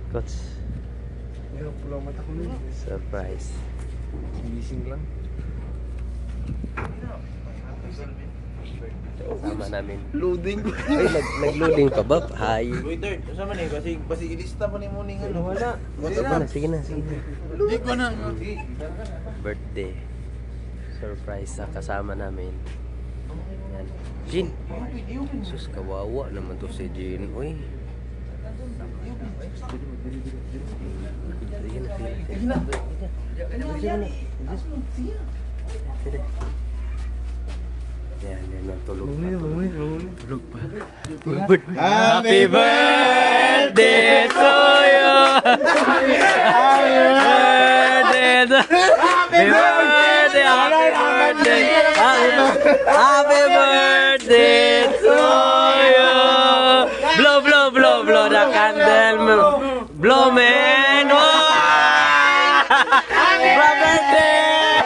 Coach. Ngayon, pulang mata ko nun. Surprise. Gising lang. Kasama namin. Loading ko. Ay, nag-loading pa ba? Hi. Wait, third. Kasama na eh. Basi ilista pa ni mo ning ano. Wala. Sige na. Di ko na. Birthday. Surprise sa kasama namin. Yan. Jin. Sus, kawawa naman to si Jin. Uy. Sige na. Yan, tulog pa. Tulog pa. Happy birthday to you! Happy birthday to Happy birthday! Happy birthday to you! Blow the candle. Blow, man! Happy birthday!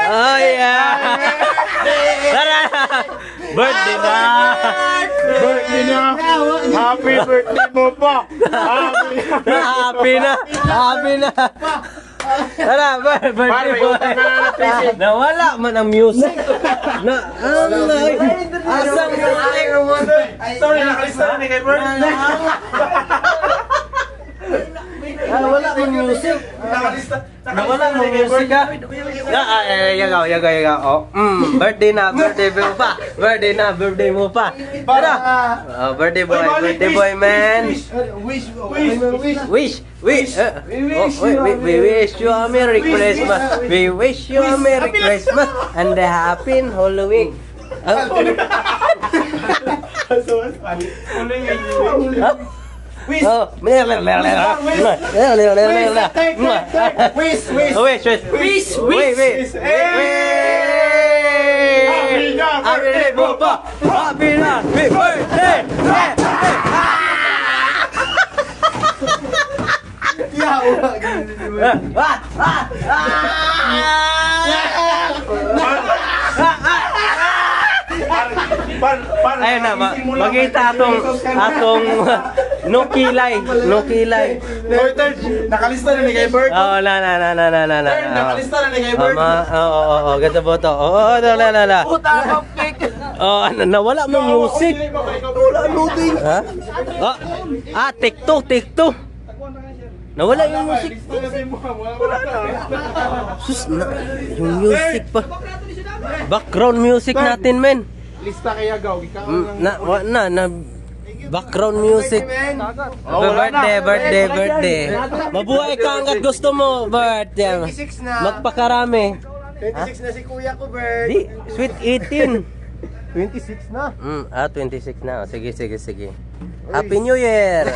Oh yeah! Birthday na! Birthday na! Happy birthday mo pa! Happy na! Tara, birthday boy! Nawala man ang music! Asang Sorry, nakalista na ni kay Bird. wala mang music! Nawala mang music ha! Yagaw. Oh, birthday mo pa! Tara! Birthday boy man! Wish! We wish you a Merry Christmas! We wish you a Merry Christmas and a Happy Halloween! Wish! Happy birthday! Ayun na, makita atong no kilay. Nakalista na ni kay Bird. Oo, na. Nakalista na ni kay Bird. Oo, ganda po to. Oo, la. Oh, nawala mo music. Wala loading. Ha? TikTok. Nawala yung music. Sus, yung music pa. Background music natin, men. Lista kaya gaw. Background music. Birthday. Mabuhay ka hanggat gusto mo, Bert. 26 na. Magpakarami. 26 na si kuya ko, Bird. Di, sweet 18. 26 na. 26 na. Sige. Happy New Year!